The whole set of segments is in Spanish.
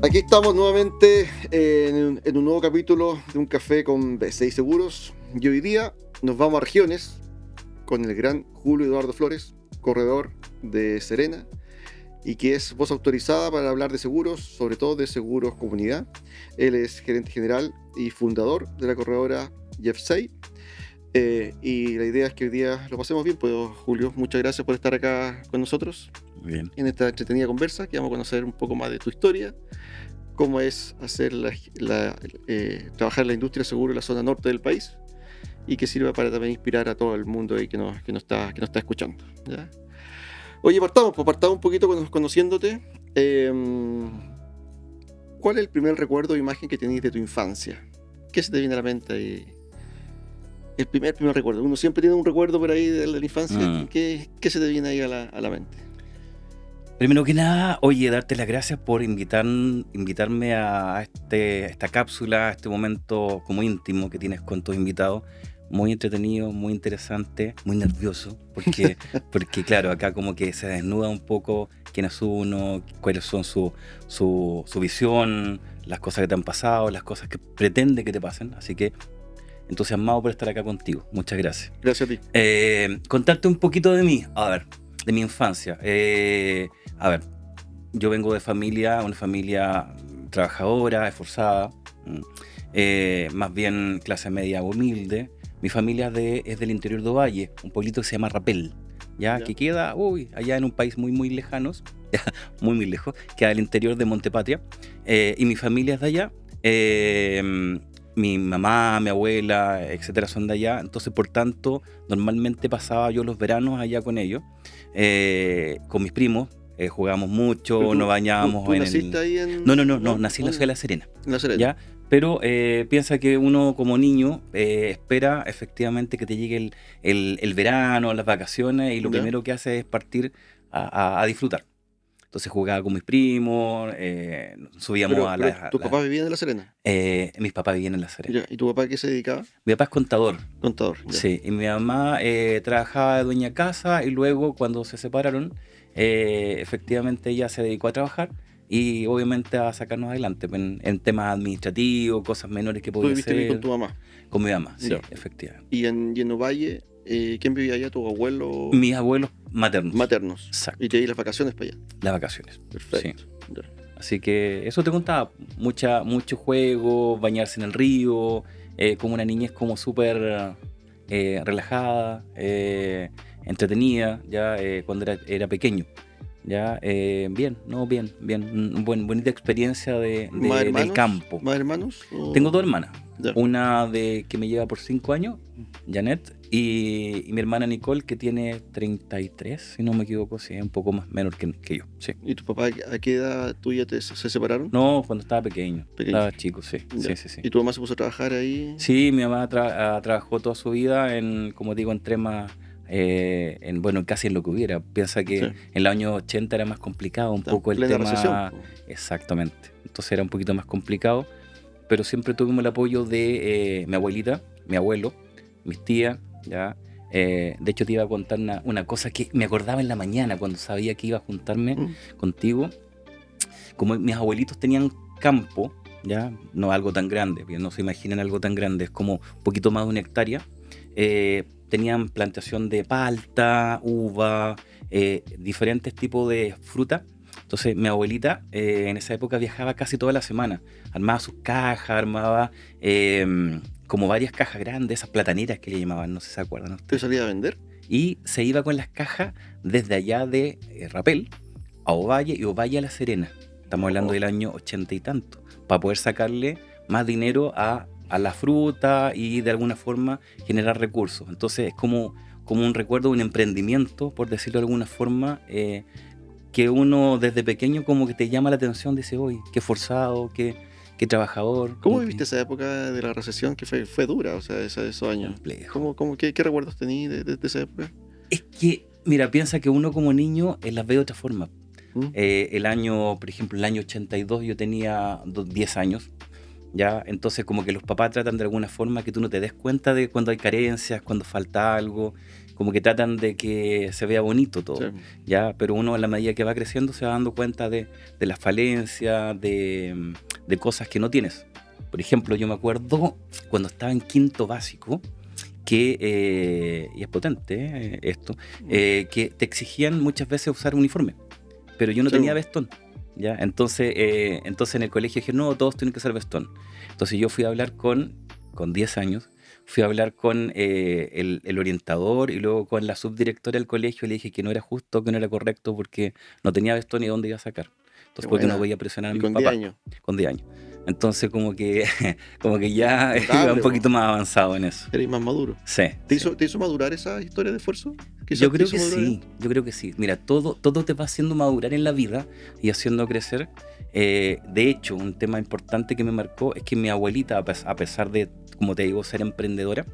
Aquí estamos nuevamente en un nuevo capítulo de Un Café con B6 Seguros. Y hoy día nos vamos a regiones con el gran Julio Eduardo Flores, corredor de Serena, y que es voz autorizada para hablar de seguros, sobre todo de seguros comunidad. Él es gerente general y fundador de la corredora Jeff6. Y la idea es que hoy día lo pasemos bien. Pues, Julio, muchas gracias por estar acá con nosotros. Bien. En esta entretenida conversa, que vamos a conocer un poco más de tu historia, cómo es hacer trabajar en la industria seguro en la zona norte del país, y que sirva para también inspirar a todo el mundo ahí que nos está escuchando, ¿ya? Oye, partamos un poquito conociéndote. ¿Cuál es el primer recuerdo o imagen que tenés de tu infancia? ¿Qué se te viene a la mente ahí? El primer recuerdo. Uno siempre tiene un recuerdo por ahí de la infancia. ¿Qué se te viene ahí a la mente? Primero que nada, oye, darte las gracias por invitarme a esta cápsula, a este momento como íntimo que tienes con tus invitados. Muy entretenido, muy interesante, muy nervioso, porque claro, acá como que se desnuda un poco quién es uno, cuáles son su visión, las cosas que te han pasado, las cosas que pretende que te pasen. Así que entusiasmado por estar acá contigo. Muchas gracias. Gracias a ti. Contarte un poquito de mí, de mi infancia. Yo vengo de una familia trabajadora, esforzada, más bien clase media humilde. Mi familia es del interior de Ovalle, un pueblito que se llama Rapel, ¿ya? Que queda allá en un país muy, muy lejanos, muy, muy lejos, queda al interior de Montepatria, y mi familia es de allá. Mi mamá, mi abuela, etcétera, son de allá. Entonces, por tanto, normalmente pasaba yo los veranos allá con ellos, con mis primos. Jugábamos mucho, nos bañábamos. ¿Tú naciste ahí en...? No, nací en la ciudad de La Serena. La Serena. ¿Ya? Pero piensa que uno como niño espera efectivamente que te llegue el verano, las vacaciones, y lo primero que hace es partir a disfrutar. Entonces jugaba con mis primos, subíamos ¿Tus papás vivían en La Serena? Mis papás vivían en La Serena. ¿Y tu papá a qué se dedicaba? Mi papá es contador. Contador. Ya. Sí, y mi mamá trabajaba de dueña casa, y luego cuando se separaron, efectivamente ella se dedicó a trabajar y obviamente a sacarnos adelante en temas administrativos, cosas menores que podía hacer. ¿Tú viviste con tu mamá? Con mi mamá, sí, Ya. efectivamente. ¿Y en Ovalle, quién vivía allá? ¿Tu abuelo? Mis abuelos maternos. Maternos. Exacto. ¿Y te di las vacaciones para allá? Las vacaciones. Perfecto. Sí. Ya. Así que eso te contaba, mucho juego, bañarse en el río, como una niñez como súper relajada, entretenida, ya cuando era pequeño. Ya, bien, bonita experiencia del campo. ¿Más hermanos? Tengo 2 hermanas. Ya. Una que me lleva por 5 años, Janet, y mi hermana Nicole, que tiene 33, si no me equivoco, sí, un poco más menor que yo. Sí. ¿Y tu papá a qué edad tuya se separaron? No, cuando estaba pequeño. Estaba chico, sí. Sí. ¿Y tu mamá se puso a trabajar ahí? Sí, mi mamá trabajó toda su vida en temas, casi en lo que hubiera. Piensa que en los años 80 era más complicado un poco el tema. Recesión. Exactamente. Entonces era un poquito más complicado, pero siempre tuvimos el apoyo de mi abuelita, mi abuelo, mis tías, ¿ya? De hecho te iba a contar una cosa que me acordaba en la mañana cuando sabía que iba a juntarme contigo. Como mis abuelitos tenían campo, ¿ya? No algo tan grande, no se imaginen algo tan grande, es como un poquito más de 1 hectárea. Tenían plantación de palta, uva, diferentes tipos de fruta. Entonces mi abuelita en esa época viajaba casi toda la semana, armaba sus cajas, armaba como varias cajas grandes, esas plataneras que le llamaban, no sé si se acuerdan ustedes. ¿Te salía a vender? Y se iba con las cajas desde allá de Rapel a Ovalle, y Ovalle a La Serena. Estamos hablando del año 80 y tanto, para poder sacarle más dinero a la fruta y de alguna forma generar recursos. Entonces es como un recuerdo, un emprendimiento, por decirlo de alguna forma, que uno desde pequeño como que te llama la atención, dice, oye, qué forzado, qué trabajador. ¿Cómo viviste esa época de la recesión, que fue dura, o sea, esos años? Complejo. ¿Qué recuerdos tenías de esa época? Es que, mira, piensa que uno como niño las ve de otra forma. Por ejemplo, el año 82 yo tenía 10 años, ¿ya? Entonces como que los papás tratan de alguna forma que tú no te des cuenta de cuando hay carencias, cuando falta algo, como que tratan de que se vea bonito todo, Sí. ¿ya? Pero uno a la medida que va creciendo se va dando cuenta de las falencias, de cosas que no tienes. Por ejemplo, yo me acuerdo cuando estaba en quinto básico, que, y es potente esto, que te exigían muchas veces usar uniforme, pero yo no Sí. tenía vestón, ¿ya? Entonces en el colegio dije, no, todos tienen que usar vestón. Entonces yo fui a hablar con 10 años, fui a hablar con el orientador y luego con la subdirectora del colegio y le dije que no era justo, que no era correcto porque no tenía vestón y dónde iba a sacar. Entonces Qué porque no buena. podía presionar a Y mis con 10 papás años. con 10 años. Entonces como que ya Notable, iba un po. poquito más avanzado en eso. Eres más maduro. Sí. ¿Te sí. hizo madurar esa historia de esfuerzo? Quizás Yo te creo hizo que madurar. sí, yo creo que sí. Mira, todo te va haciendo madurar en la vida y haciendo crecer. De hecho, un tema importante que me marcó es que mi abuelita, a pesar de, como te digo, ser emprendedora,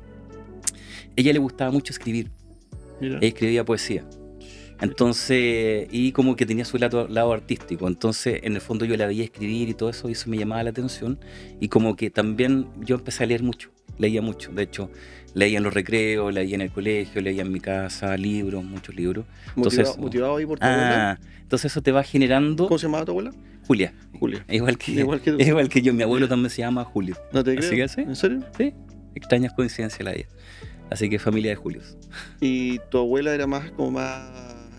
ella le gustaba mucho escribir. Mira. Ella escribía poesía. Entonces, y como que tenía su lado artístico. Entonces, en el fondo yo la veía escribir y todo eso, y eso me llamaba la atención. Y como que también yo empecé a leer mucho, leía mucho. De hecho, leía en los recreos, leía en el colegio, leía en mi casa, libros, muchos libros. Entonces, Motivado ahí por tu abuela. entonces eso te va generando. ¿Cómo se llamaba tu abuela? Julia. Julia. Igual que tú. igual que yo, mi abuelo también se llama Julio. No te Así creo. que sí. ¿En serio? Sí, extrañas coincidencias la vida. Así que familia de Julios. Y tu abuela era más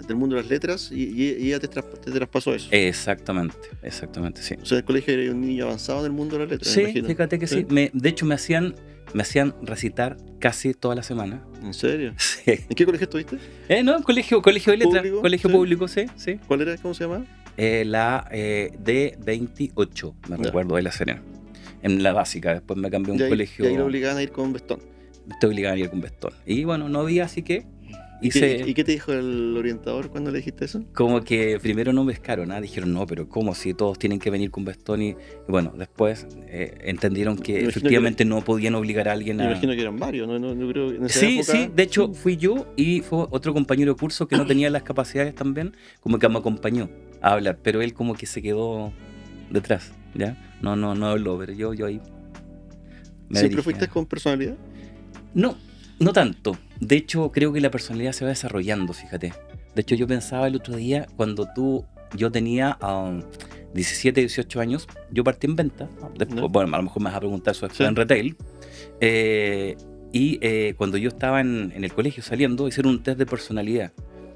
del mundo de las letras y ella te traspasó eso. Exactamente, sí. O sea, en el colegio era un niño avanzado en el mundo de las letras, me Sí, imagino. fíjate que sí. De hecho, me hacían recitar casi toda la semana. ¿En serio? Sí. ¿En qué colegio estuviste? No, colegio de letras. ¿Público? Colegio Sí. público, sí. ¿Cuál era? ¿Cómo se llamaba? La D28, me Ya. recuerdo, de La Serena. En la básica, después me cambié a un colegio. Y ahí lo obligaban a ir con vestón. Estoy obligado a ir con vestón. Y bueno, no había, así que ¿Y hice. qué te dijo el orientador cuando le dijiste eso? Como que primero no pescaron, dijeron, no, pero ¿cómo? Si todos tienen que venir con vestón. Y bueno, después entendieron que imagino efectivamente no podían obligar a alguien Me a. imagino que eran varios, no creo que en esa Sí, época... sí, de hecho fui yo y fue otro compañero de curso que no tenía las capacidades también, como que me acompañó a hablar, pero él como que se quedó detrás, ¿ya? No habló, pero yo ahí me ¿Siempre dirigí. fuiste con personalidad? No tanto. De hecho, creo que la personalidad se va desarrollando, fíjate. De hecho, yo pensaba el otro día, cuando yo tenía 17, 18 años, yo partí en venta. Después, ¿No? bueno, a lo mejor me vas a preguntar eso después Sí. en retail. Cuando yo estaba en el colegio saliendo, hicieron un test de personalidad.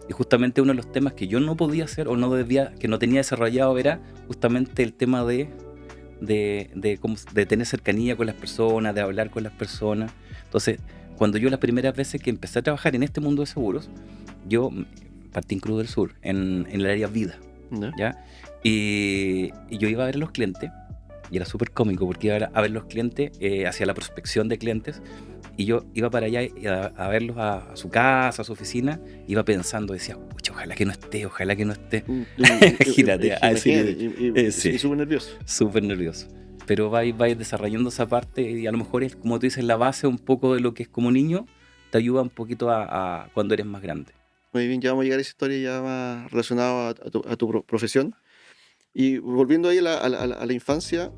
Y justamente uno de los temas que yo no podía hacer o que no tenía desarrollado era justamente el tema de tener cercanía con las personas, de hablar con las personas. Entonces, cuando yo las primeras veces que empecé a trabajar en este mundo de seguros, yo partí en Cruz del Sur, en el área vida, ¿No? ¿ya? Y yo iba a ver a los clientes, y era súper cómico porque iba a ver los clientes, hacia la prospección de clientes, y yo iba para allá a verlos a su casa, a su oficina, iba pensando, decía, pucha, ojalá que no esté. Gírate, a decir, sí. Y súper nervioso. Súper nervioso. Pero vais desarrollando esa parte y a lo mejor es, como tú dices, la base un poco de lo que es como niño, te ayuda un poquito a cuando eres más grande. Muy bien, ya vamos a llegar a esa historia ya más relacionada a tu profesión. Y volviendo ahí a la infancia,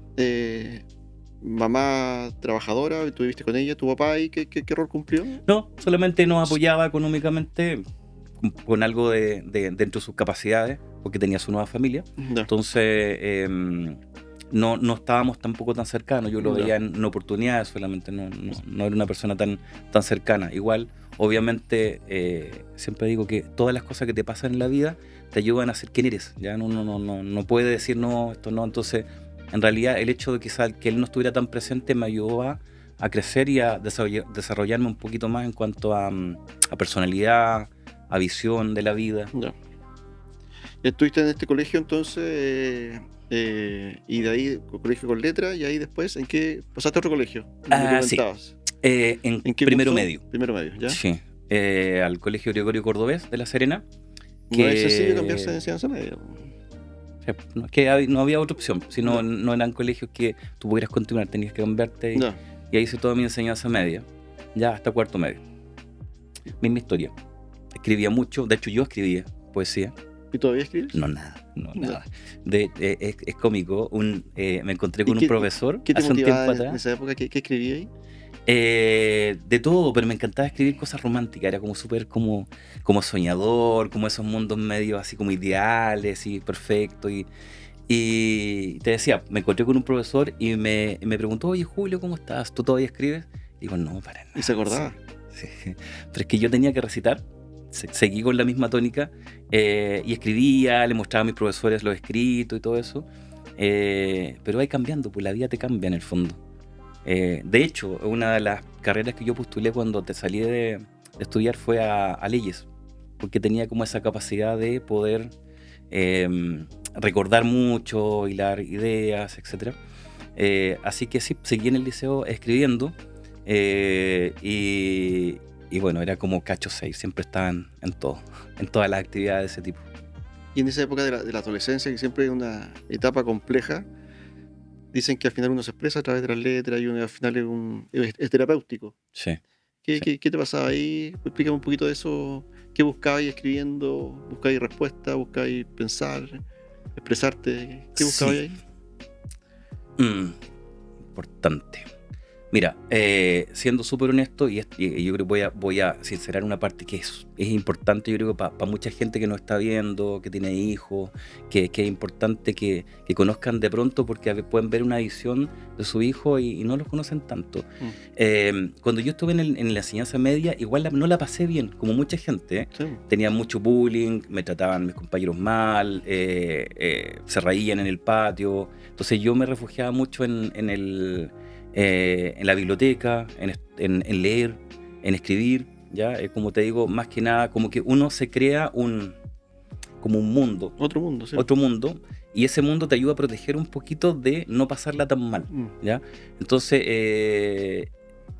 mamá trabajadora, tú viviste con ella, tu papá ahí, ¿qué rol cumplió? No, solamente nos apoyaba económicamente con algo dentro de sus capacidades, porque tenía su nueva familia. No. Entonces, no estábamos tampoco tan cercanos. Yo lo Ya. veía en oportunidades solamente, no era una persona tan cercana. Igual, obviamente, siempre digo que todas las cosas que te pasan en la vida te ayudan a ser quien eres. Ya no puede decir no, esto no. Entonces, en realidad, el hecho de que él no estuviera tan presente me ayudó a crecer y a desarrollarme un poquito más en cuanto a personalidad, a visión de la vida. Ya. Estuviste en este colegio entonces, y de ahí colegio con letras, y ahí después, ¿en qué pasaste a otro colegio? Me Sí. comentabas. En ¿En qué primero curso? medio. Primero medio, ¿ya? Sí. Al Colegio Gregorio Cordobés de La Serena. No es sencillo cambiarse de enseñanza media. No, es que no había otra opción. Si no eran colegios que tú pudieras continuar, tenías que cambiarte. No. Y ahí hice toda mi enseñanza media, ya hasta cuarto medio. Misma historia. Escribía mucho, de hecho yo escribía poesía. ¿Y todavía escribes? No, nada. No. Es cómico. Me encontré con ¿Y un profesor ¿Qué te hace un tiempo motivaba en atrás. esa época? ¿Qué escribí ahí? De todo, pero me encantaba escribir cosas románticas, era como súper como soñador, como esos mundos medios así como ideales y perfectos. Y te decía, me encontré con un profesor y me preguntó, oye Julio, ¿cómo estás? ¿Tú todavía escribes? Y digo, no, para nada. ¿Y se acordaba? Sí. Pero es que yo tenía que recitar, seguí con la misma tónica y escribía, le mostraba a mis profesores los escritos y todo eso. Pero va cambiando, pues la vida te cambia en el fondo. De hecho, una de las carreras que yo postulé cuando te salí de estudiar fue a leyes, porque tenía como esa capacidad de poder recordar mucho, hilar ideas, etc. Así que sí, seguí en el liceo escribiendo y bueno, era como cacho 6, siempre estaban en todo, en todas las actividades de ese tipo. Y en esa época de la adolescencia, que siempre es una etapa compleja, dicen que al final uno se expresa a través de las letras y uno al final es terapéutico. Sí. ¿Qué te pasaba ahí? Explícame un poquito de eso. ¿Qué buscabais escribiendo? ¿Buscabais respuesta? ¿Buscabais pensar? ¿Expresarte? ¿Qué buscabais ahí? Importante. Mira, siendo súper honesto, y yo creo que voy a sincerar una parte que es importante, yo creo que para mucha gente que nos está viendo, que tiene hijos, que es importante que conozcan de pronto, porque pueden ver una visión de su hijo y no los conocen tanto. Cuando yo estuve en la enseñanza media, igual no la pasé bien, como mucha gente. Sí. Tenía mucho bullying, me trataban mis compañeros mal, se reían en el patio. Entonces yo me refugiaba mucho en la biblioteca, en leer, en escribir, ¿ya? Como te digo, más que nada, como que uno se crea como un mundo. Otro mundo, sí. Otro mundo, y ese mundo te ayuda a proteger un poquito de no pasarla tan mal, ¿ya? Entonces,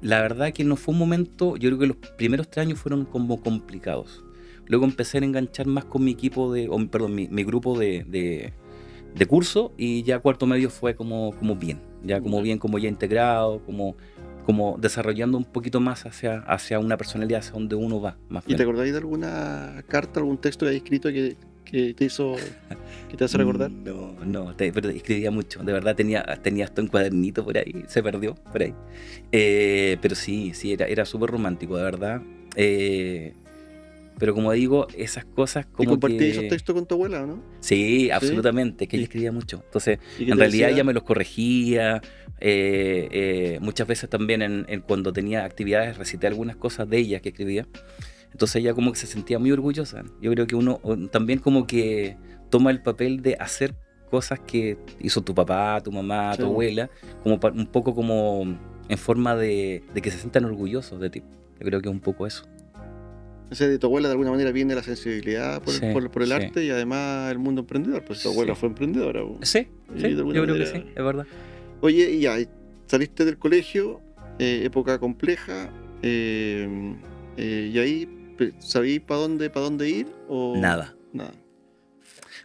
la verdad que no fue un momento, yo creo que los primeros 3 años fueron como complicados. Luego empecé a enganchar más con mi equipo mi grupo de curso, y ya cuarto medio fue como bien, como ya integrado, como desarrollando un poquito más hacia una personalidad, hacia donde uno va más ¿Y bien. te acordáis de alguna carta, algún texto que hayas escrito que te hizo, que te hace recordar? No, pero escribía mucho, de verdad tenía hasta un cuadernito por ahí, se perdió por ahí. Pero sí, era súper romántico, de verdad. Pero como digo, esas cosas como ¿Y compartías que... esos textos con tu abuela o no? Sí, absolutamente, que ella escribía mucho. Entonces, ¿Y qué en te realidad decía? ella me los corregía. Muchas veces también cuando tenía actividades recité algunas cosas de ella que escribía. Entonces ella como que se sentía muy orgullosa. Yo creo que uno también como que toma el papel de hacer cosas que hizo tu papá, tu mamá, Sí. tu abuela, como un poco como en forma de que se sientan orgullosos de ti. Yo creo que es un poco eso. O sea, de tu abuela de alguna manera viene la sensibilidad por Sí, el sí. arte y además el mundo emprendedor. Pues tu abuela Sí. fue emprendedora. Sí, Y sí, de yo alguna creo que manera- sí, es verdad. Oye, y ya, saliste del colegio, época compleja, y ahí ¿sabías para dónde ir? O Nada. nada.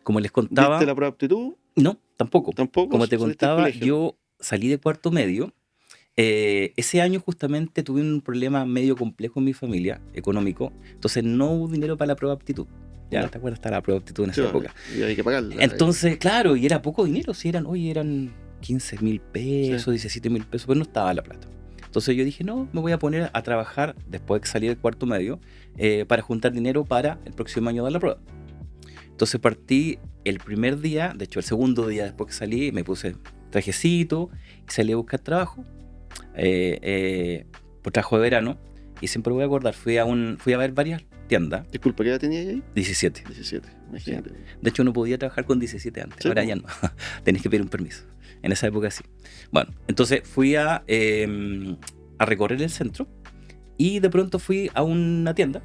Como les ¿Diste contaba, la prueba de aptitud? no, tampoco. Tampoco, Como te saliste del contaba, colegio. yo salí de cuarto medio. Ese año justamente tuve un problema medio complejo en mi familia, económico. Entonces no hubo dinero para la prueba de aptitud. Ya, Ya. ¿te acuerdas? Estaba la prueba de aptitud en Sí, esa época. y hay que pagarla. Entonces, claro, y era poco dinero. Si eran 15.000 pesos, 17.000 pesos, pero no estaba la plata. Entonces yo dije, no, me voy a poner a trabajar después de que salí del cuarto medio para juntar dinero para el próximo año dar la prueba. Entonces partí el primer día, de hecho el segundo día después que salí, me puse trajecito y salí a buscar trabajo, por trabajo de verano, y siempre voy a acordar, fui a ver varias tiendas. Disculpa, ¿qué edad tenías ahí? 17. 17, imagínate. De hecho no podía trabajar con 17 antes, Sí, ahora po. ya no, tenés que pedir un permiso. En esa época sí. Bueno, entonces fui a recorrer el centro y de pronto fui a una tienda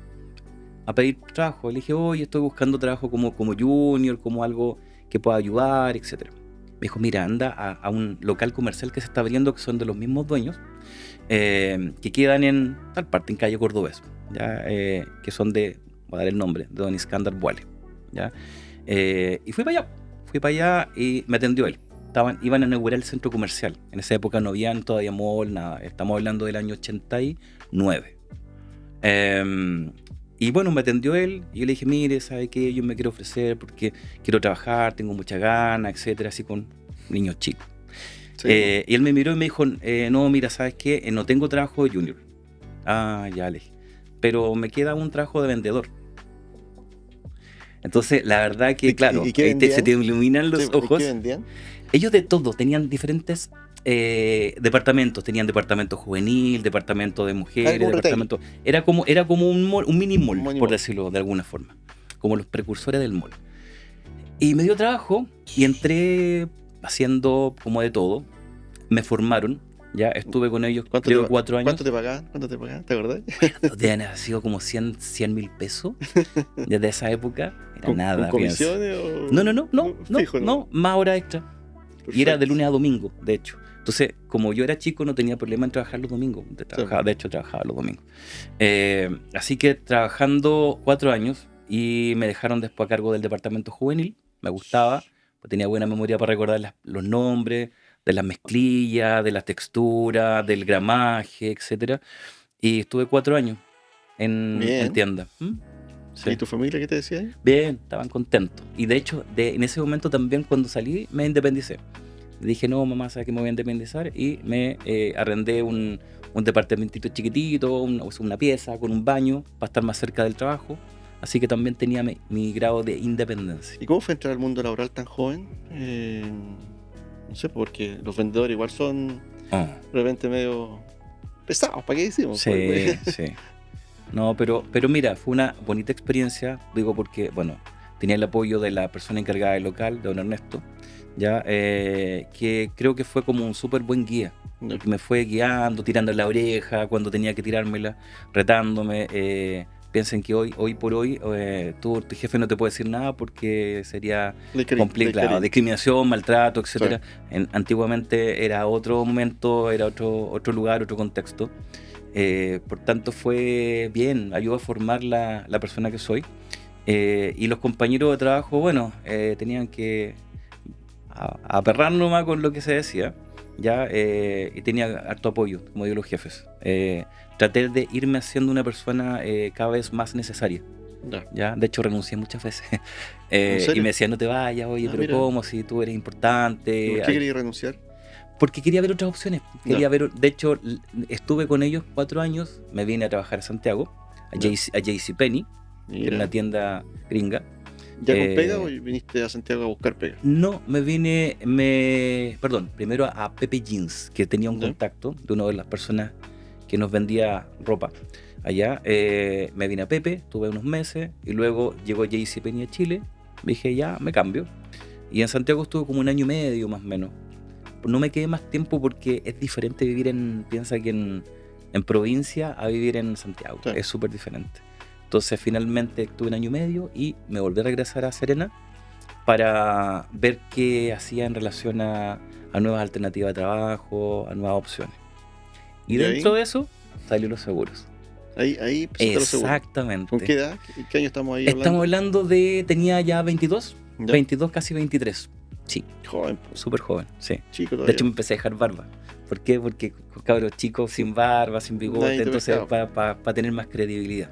a pedir trabajo. Le dije, oye, estoy buscando trabajo como junior, como algo que pueda ayudar, etc. Me dijo, mira, anda a un local comercial que se está abriendo, que son de los mismos dueños, que quedan en tal parte, en calle Cordobés, ¿ya? Que son voy a dar el nombre, de don Iskandar Buale, ¿ya? Y fui para allá y me atendió él. Iban a inaugurar el centro comercial. En esa época no habían todavía mall, nada. Estamos hablando del año 89. Y bueno, me atendió él y yo le dije, mire, ¿sabe qué? Yo me quiero ofrecer porque quiero trabajar, tengo muchas ganas, etcétera, así con niños chicos. Sí, Y él me miró y me dijo, no, mira, ¿sabes qué? No tengo trabajo de junior. Ah, ya le dije. Pero me queda un trabajo de vendedor. Entonces, la verdad que, claro, ¿Y qué se te vendían? iluminan Sí, los ¿y qué ojos. vendían? Ellos de todo, tenían diferentes departamentos. Tenían departamento juvenil, departamento de Ah, mujeres, como un retail, departamento... Era como un mall, un mini un mall, money por mall. decirlo de alguna forma. Como los precursores del mall. Y me dio trabajo y entré haciendo como de todo. Me formaron, ya estuve con ellos creo 4 años. ¿Cuánto te pagaban? ¿Cuánto te pagaban? ¿Te acordás? Deben haber sido como 100.000 pesos. Desde esa época era ¿Con nada, pienso. comisiones o...? No, Fijo, ¿no? más hora extra. Y era de Perfecto. lunes a domingo, de hecho. Entonces, como yo era chico, no tenía problema en trabajar los domingos. De hecho, trabajaba los domingos. Así que trabajando 4 años y me dejaron después a cargo del departamento juvenil. Me gustaba, pues tenía buena memoria para recordar los nombres, de las mezclillas, de las texturas, del gramaje, etcétera. Y estuve 4 años en Bien. tienda. Sí. ¿Y tu familia qué te decía? Bien, estaban contentos. Y de hecho, en ese momento también cuando salí, me independicé. Dije, no, mamá, ¿sabes que me voy a independizar? Y me arrendé un departamentito chiquitito, una pieza con un baño para estar más cerca del trabajo. Así que también tenía mi grado de independencia. ¿Y cómo fue entrar al mundo laboral tan joven? No sé, porque los vendedores igual son Oh, de repente medio pesados, ¿para qué decimos? sí, sí. No, pero mira, fue una bonita experiencia, digo porque, bueno, tenía el apoyo de la persona encargada del local, de don Ernesto, ya, que creo que fue como un súper buen guía, No. que me fue guiando, tirando la oreja cuando tenía que tirármela, retándome. Piensen que hoy por hoy, tu jefe no te puede decir nada porque sería complicado, discriminación, maltrato, etcétera. Antiguamente era otro momento, era otro lugar, otro contexto. Por tanto fue bien, ayudó a formar la persona que soy. Y los compañeros de trabajo, bueno, tenían que aperrar nomás con lo que se decía, ya, y tenía harto apoyo, como digo, los jefes. Traté de irme haciendo una persona cada vez más necesaria. No. ¿Ya? De hecho, renuncié muchas veces. ¿En serio? Y me decían, no te vayas, oye, pero mira. ¿cómo? Si tú eres importante. ¿Por qué querías renunciar? Porque quería ver otras opciones. De hecho, estuve con ellos 4 años. Me vine a trabajar a Santiago, a JCPenney, que era una tienda gringa. ¿Ya con pega o viniste a Santiago a buscar pega? No, primero a Pepe Jeans, que tenía un contacto de una de las personas que nos vendía ropa allá. Me vine a Pepe, tuve unos meses y luego llegó JCPenney a Chile. Dije, ya, me cambio. Y en Santiago estuve como 1 año y medio más o menos. No me quedé más tiempo porque es diferente vivir piensa que en provincia a vivir en Santiago. Sí. Es súper diferente. Entonces finalmente estuve 1 año y medio y me volví a regresar a Serena para ver qué hacía en relación a nuevas alternativas de trabajo, a nuevas opciones. Y dentro de eso salió los seguros. Ahí los seguros. Exactamente. ¿Con qué edad? ¿Qué año estamos ahí hablando? Estamos hablando tenía ya 22, ¿ya? 22, casi 23. Sí. Joven. Súper joven, sí. Chico todavía. De hecho me empecé a dejar barba. ¿Por qué? Porque con cabros chicos sin barba, sin bigote, entonces para tener más credibilidad.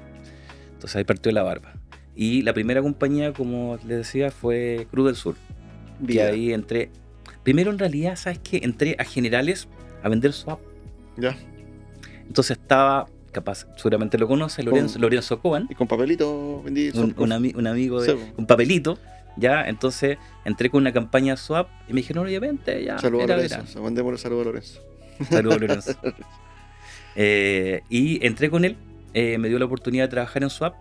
Entonces ahí partió la barba. Y la primera compañía, como les decía, fue Cruz del Sur. Y ahí entré. Primero en realidad, ¿sabes qué? Entré a Generales a vender swap. Ya. Entonces estaba, capaz, seguramente lo conoce, Lorenzo Coban. Y con papelito vendí swap. Un amigo con papelito. Ya, entonces entré con una campaña swap y me dijeron, oye, vente, ya. Saludos a Lorenzo, mandémosle saludos a Lorenzo. Saludos a Lorenzo. Y entré con él, me dio la oportunidad de trabajar en swap.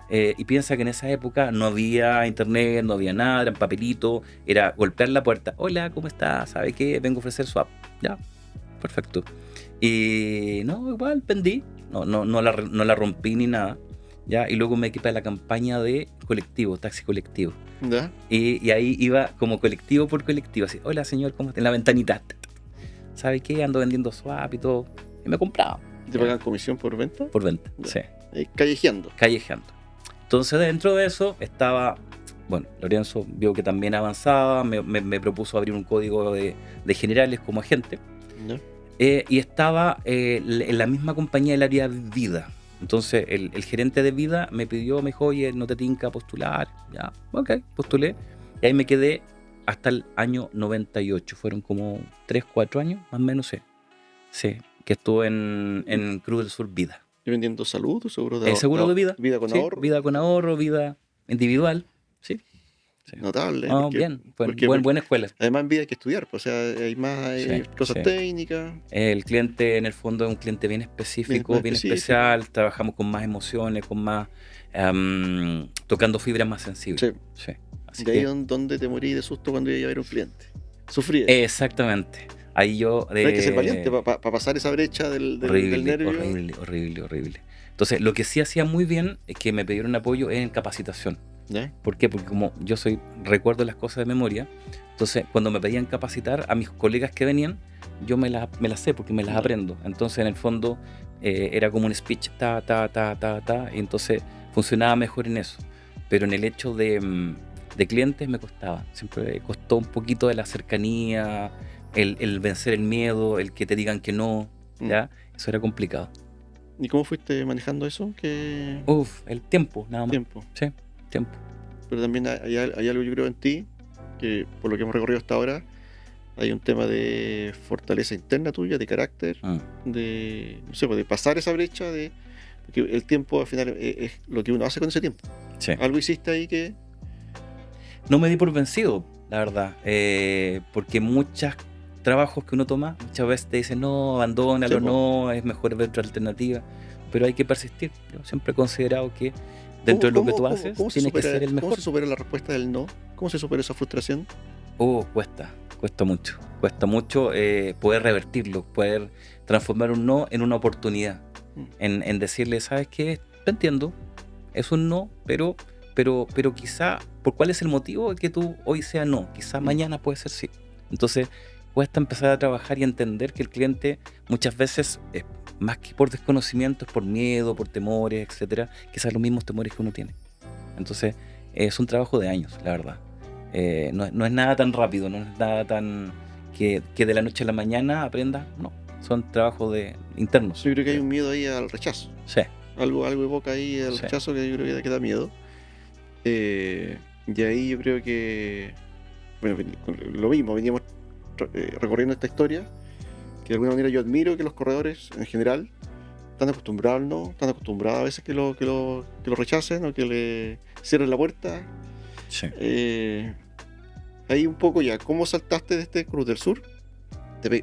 Y piensa que en esa época no había internet, no había nada, eran papelitos, era golpear la puerta. Hola, ¿cómo estás? ¿Sabe qué? Vengo a ofrecer swap. Ya, perfecto. Y no, igual vendí, no la rompí ni nada. Ya, y luego me equipé a la campaña de colectivo, taxi colectivo. ¿Ya? Y ahí iba como colectivo por colectivo, así, hola señor, ¿cómo está? En la ventanita. ¿Sabe qué? Ando vendiendo swap y todo. Y me compraba. ¿Te pagan comisión por venta? Por venta, ya. Sí. Callejeando. Entonces dentro de eso estaba, bueno, Lorenzo vio que también avanzaba, me propuso abrir un código de Generales como agente. ¿Ya? Y estaba en la misma compañía del área de vida. Entonces el gerente de vida me dijo, oye, no te tinca postular. Ya, ok, postulé. Y ahí me quedé hasta el año 98. Fueron como 3, 4 años, más o menos, sí. Sí, que estuve en Cruz del Sur Vida. ¿Y vendiendo salud o seguro de Seguro de vida. vida con Sí, ahorro? vida con ahorro, vida individual. Sí. Sí. Notable. No, porque, bien, porque buena escuela. además en vida hay que estudiar, pues, o sea, hay Sí, cosas sí. técnicas. El cliente en el fondo es un cliente bien específico, Bien bien específico. especial. Trabajamos con más emociones, con más tocando fibras más sensibles. Sí. Sí. Así De ahí que, donde te morí de susto cuando iba a ver un cliente. Sufrí. exactamente. Ahí yo Pero hay que ser valiente para pasar esa brecha del nervio. horrible. Entonces, lo que sí hacía muy bien es que me pidieron apoyo en capacitación. ¿Ya? ¿Por qué? Porque como yo recuerdo las cosas de memoria, entonces cuando me pedían capacitar a mis colegas que venían, yo me las sé porque me las Ya. aprendo. Entonces, en el fondo, era como un speech, y entonces funcionaba mejor en eso. Pero en el hecho de clientes me costaba. Siempre costó un poquito de la cercanía, el vencer el miedo, el que te digan que no, ¿ya? Eso era complicado. ¿Y cómo fuiste manejando eso? ¿Qué El tiempo, nada más. tiempo? Sí, tiempo. Pero también hay algo, yo creo, en ti, que por lo que hemos recorrido hasta ahora, hay un tema de fortaleza interna tuya, de carácter, de, no sé, pues, de pasar esa brecha, porque el tiempo al final es lo que uno hace con ese tiempo. Sí. Algo hiciste ahí que... No me di por vencido, la verdad, porque muchos trabajos que uno toma, muchas veces te dicen, no, abandónalo, Sí, po. no, es mejor ver otra alternativa, pero hay que persistir. Yo siempre he considerado que dentro de lo que tú haces, tienes que ser el mejor. ¿Cómo se supera la respuesta del no? ¿Cómo se supera esa frustración? Cuesta mucho poder revertirlo, poder transformar un no en una oportunidad, en decirle, ¿sabes qué? Te entiendo, es un no, pero quizá, ¿por cuál es el motivo de que tú hoy sea no? Quizá mañana puede ser sí. Entonces, cuesta empezar a trabajar y entender que el cliente muchas veces, más que por desconocimiento, es por miedo, por temores, etcétera, quizás los mismos temores que uno tiene. Entonces, es un trabajo de años, la verdad. No es nada tan rápido, no es nada tan que de la noche a la mañana aprendas, no. Son trabajos internos. Yo creo que hay un miedo ahí al rechazo. Sí. Algo evoca ahí el rechazo que yo creo que da miedo. Y ahí yo creo que, bueno, lo mismo, veníamos recorriendo esta historia, que de alguna manera yo admiro que los corredores en general están acostumbrados al no, están acostumbrados a veces que lo rechacen o que le cierren la puerta. Sí. Ahí un poco ya, ¿cómo saltaste de este Cruz del Sur?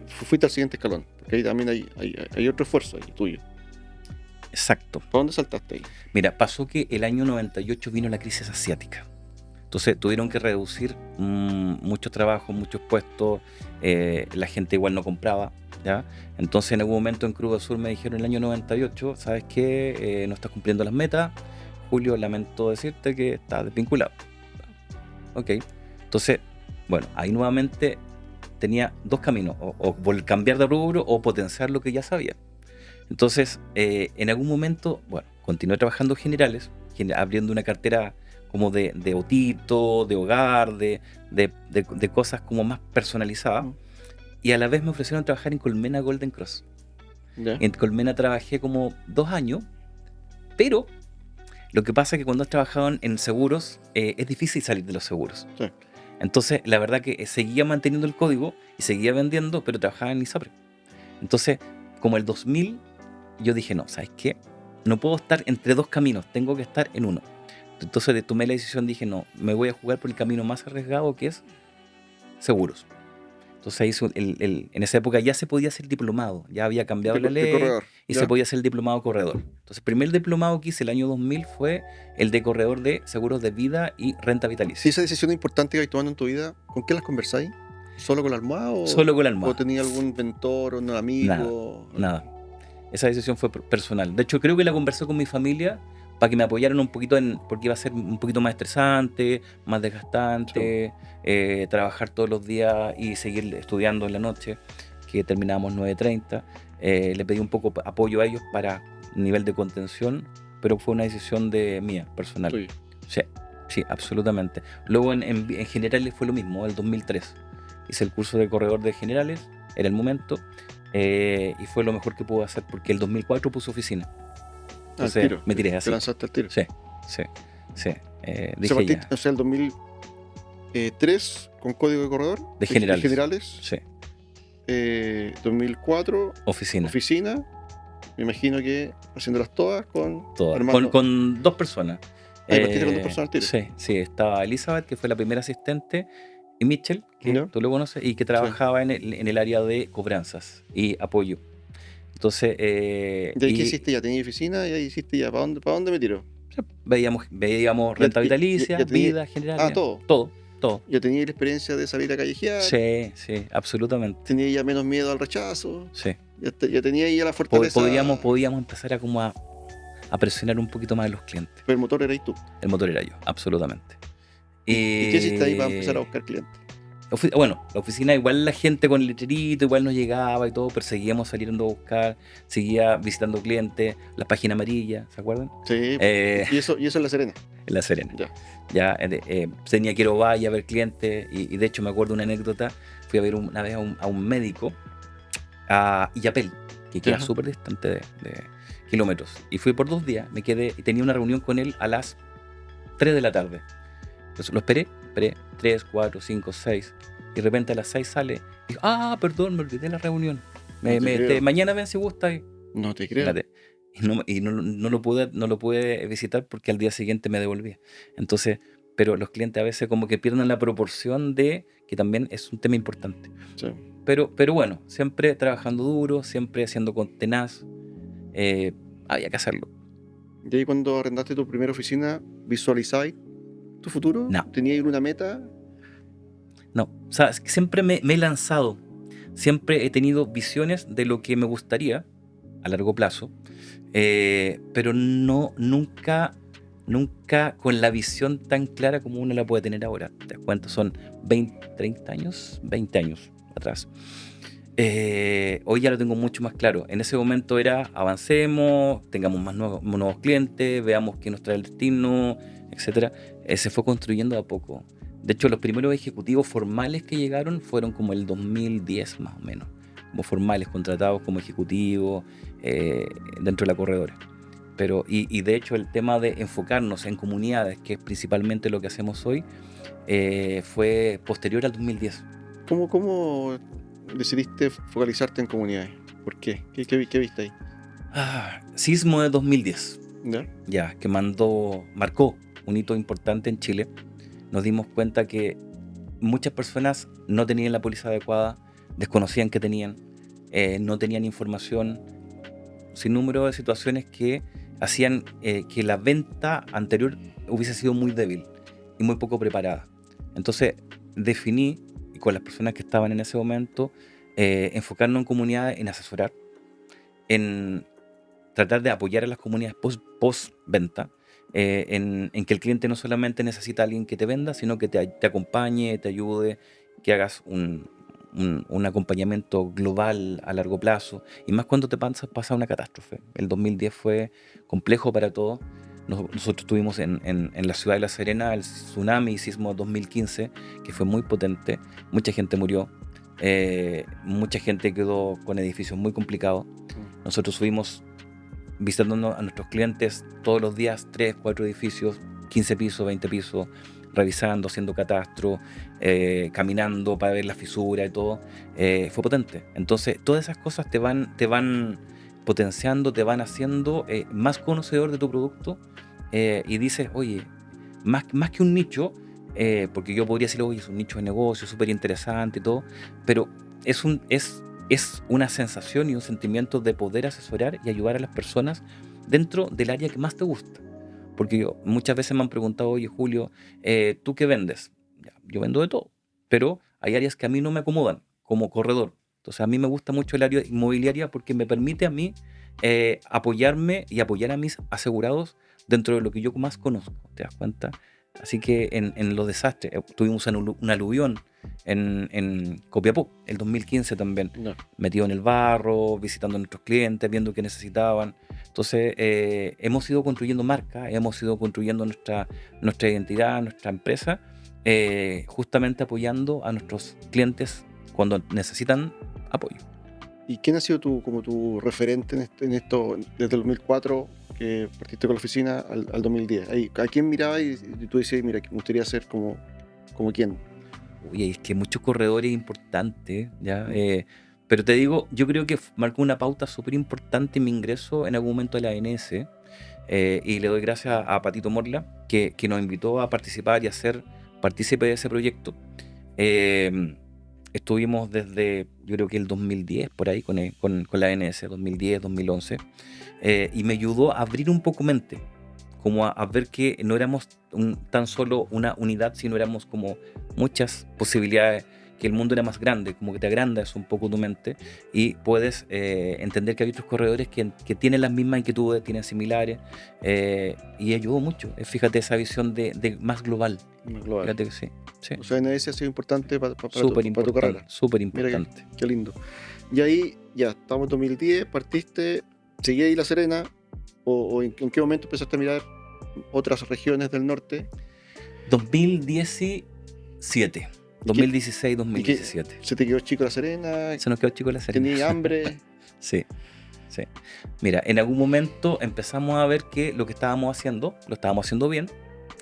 Fuiste al siguiente escalón, porque ahí también hay otro esfuerzo ahí tuyo. Exacto. ¿Para dónde saltaste ahí? Mira, pasó que el año 98 vino la crisis asiática. Entonces tuvieron que reducir muchos trabajos, muchos puestos, la gente igual no compraba, ¿ya? Entonces en algún momento en Cruz del Sur me dijeron el año 98, ¿sabes qué? No estás cumpliendo las metas. Julio, lamento decirte que estás desvinculado. Ok. Entonces, bueno, ahí nuevamente tenía dos caminos, o cambiar de rubro o potenciar lo que ya sabía. Entonces, en algún momento, bueno, continué trabajando generales, abriendo una cartera como de autito, de hogar, de cosas como más personalizadas. Y a la vez me ofrecieron trabajar en Colmena Golden Cross. ¿Ya? En Colmena trabajé como 2 años, pero lo que pasa es que cuando has trabajado en seguros, es difícil salir de los seguros. Sí. Entonces, la verdad que seguía manteniendo el código y seguía vendiendo, pero trabajaba en ISAPRE. Entonces, como el 2000, yo dije, no, ¿sabes qué? No puedo estar entre dos caminos, tengo que estar en uno. Entonces tomé la decisión, dije, no, me voy a jugar por el camino más arriesgado, que es seguros. Entonces en esa época ya se podía hacer diplomado, ya había cambiado la ley y ¿ya? se podía hacer el diplomado corredor. Entonces el primer diplomado que hice el año 2000 fue el de corredor de seguros de vida y renta vitalicia. Si esa decisión importante que vais tomando en tu vida, ¿con qué las conversáis? ¿Solo con la almohada? Solo con la almohada. ¿O tenía algún mentor o un amigo? Nada. Esa decisión fue personal. De hecho, creo que la conversé con mi familia para que me apoyaran un poquito porque iba a ser un poquito más estresante, más desgastante, trabajar todos los días y seguir estudiando en la noche, que terminábamos 9:30. Le pedí un poco apoyo a ellos para nivel de contención, pero fue una decisión mía, personal. Sí, absolutamente. Luego en generales fue lo mismo, el 2003. Hice el curso de corredor de generales, era el momento, y fue lo mejor que pude hacer, porque el 2004 puse oficina. Entonces me tiré así. ¿Te lanzaste al tiro? Sí. Dije o sea, el 2000, 3 con código de corredor. De generales. generales. Sí. 2004, Oficina. oficina. Me imagino que haciéndolas todas con Todas. armando. Con 2 personas. Ah, y partiste con 2 personas al tiro. Sí, sí. Estaba Elizabeth, que fue la primera asistente, y Mitchell, que ¿Ya? tú lo conoces, y que trabajaba en el área de cobranzas y apoyo. Entonces, ¿Y ahí qué hiciste ya? ¿Tenías oficina? ¿Y ahí hiciste ya? ¿Para dónde me tiro? veíamos Ya- renta ya- vitalicia, ya tenía- vida general. Ah, todo. Todo. Ya tenía la experiencia de salir a callejear. Sí, sí, absolutamente. Tenía ya menos miedo al rechazo. Sí. Ya tenía ya la fortaleza. Podíamos empezar a presionar un poquito más a los clientes. Pero el motor erais tú. El motor era yo, absolutamente. ¿Y qué hiciste ahí para empezar a buscar clientes? Bueno, la oficina igual la gente con el letrerito igual nos llegaba y todo, pero seguíamos saliendo a buscar, seguía visitando clientes, la página amarilla, ¿se acuerdan? Sí. ¿Y eso en La Serena? En La Serena. Ya. Tenía que ir a Ovalle a ver clientes y de hecho me acuerdo una anécdota, fui a ver una vez a un médico a Illapel, que queda súper distante de kilómetros, y fui por 2 días, me quedé y tenía una reunión con él a las 3 de la tarde. Entonces lo esperé 3, 4, 5, 6. Y de repente a las 6 sale. Y dijo, perdón, me olvidé la reunión. Mañana ven si gusta. No te creo. Espérate. Y no lo pude visitar porque al día siguiente me devolvía. Entonces, pero los clientes a veces como que pierden la proporción de que también es un tema importante. Sí. Pero bueno, siempre trabajando duro, siempre haciendo con tenaz. Había que hacerlo. ¿Y ahí cuando arrendaste tu primera oficina, visualizáis tu futuro? No. ¿Tenías una meta? No, o sea, es que siempre me he lanzado, siempre he tenido visiones de lo que me gustaría a largo plazo, pero nunca con la visión tan clara como uno la puede tener ahora. Te das cuenta, son 20 años atrás. Hoy ya lo tengo mucho más claro. En ese momento era avancemos, tengamos más nuevos clientes, veamos qué nos trae el destino, etcétera. Se fue construyendo de a poco. De hecho, los primeros ejecutivos formales que llegaron fueron como el 2010 más o menos, como formales, contratados como ejecutivos dentro de la corredora. Pero, y de hecho el tema de enfocarnos en comunidades, que es principalmente lo que hacemos hoy, fue posterior al 2010. ¿Cómo decidiste focalizarte en comunidades? ¿Por qué? ¿Qué viste ahí? Sismo de 2010. ¿Ya? Que marcó un hito importante en Chile. Nos dimos cuenta que muchas personas no tenían la póliza adecuada, desconocían que tenían, no tenían información, sin número de situaciones que hacían que la venta anterior hubiese sido muy débil y muy poco preparada. Entonces definí, con las personas que estaban en ese momento, enfocarnos en comunidades, en asesorar, en tratar de apoyar a las comunidades post-venta, en que el cliente no solamente necesita a alguien que te venda, sino que te acompañe, te ayude, que hagas un acompañamiento global a largo plazo, y más cuando te pasa una catástrofe. El 2010 fue complejo para todos. Nosotros tuvimos en la ciudad de La Serena el tsunami y sismo de 2015, que fue muy potente. Mucha gente murió, mucha gente quedó con edificios muy complicados. Nosotros subimos visitando a nuestros clientes todos los días, 3, 4 edificios, 15 pisos, 20 pisos, revisando, haciendo catastro, caminando para ver la fisura y todo. Fue potente. Entonces todas esas cosas te van potenciando, te van haciendo más conocedor de tu producto, y dices, oye, más que un nicho, porque yo podría decir, oye, es un nicho de negocio súper interesante y todo, pero es una sensación y un sentimiento de poder asesorar y ayudar a las personas dentro del área que más te gusta. Porque muchas veces me han preguntado, oye, Julio, ¿tú qué vendes? Yo vendo de todo, pero hay áreas que a mí no me acomodan, como corredor. Entonces a mí me gusta mucho el área inmobiliaria porque me permite a mí apoyarme y apoyar a mis asegurados dentro de lo que yo más conozco, ¿te das cuenta? Así que en los desastres, tuvimos un aluvión en Copiapó, el 2015 también, metido en el barro, visitando a nuestros clientes, viendo qué necesitaban. Entonces hemos ido construyendo marca, hemos ido construyendo nuestra identidad, nuestra empresa, justamente apoyando a nuestros clientes cuando necesitan apoyo. ¿Y quién ha sido como tu referente en esto desde el 2004, que partiste con la oficina, al 2010? ¿A quién mirabas y tú decías, mira, me gustaría ser como ¿Como quién? Oye, es que muchos corredores importantes, ¿ya? Pero te digo, yo creo que marcó una pauta súper importante en mi ingreso en algún momento a la ANS. Y le doy gracias a Patito Morla, que nos invitó a participar y a ser partícipe de ese proyecto. Eh, Estuvimos desde, yo creo que el 2010, por ahí, con la ANS, 2010, 2011, y me ayudó a abrir un poco mente, como a ver que no éramos tan solo una unidad, sino éramos como muchas posibilidades, que el mundo era más grande, como que te agrandas un poco tu mente y puedes entender que hay otros corredores que tienen las mismas inquietudes, tienen similares, y ayudó mucho. Fíjate esa visión de más global. Global. Fíjate que sí. Sí. O sea, NS ha sido importante para Súper tu carrera. súper Mira importante. qué lindo. Y ahí, ya, estamos en 2010, partiste, ¿seguí ahí La Serena? ¿O en qué momento empezaste a mirar otras regiones del norte? 2017. 2016, 2017. ¿Se te quedó chico La Serena? Se nos quedó chico La Serena. ¿Tenías hambre? Sí, sí. Mira, en algún momento empezamos a ver que lo que estábamos haciendo, lo estábamos haciendo bien.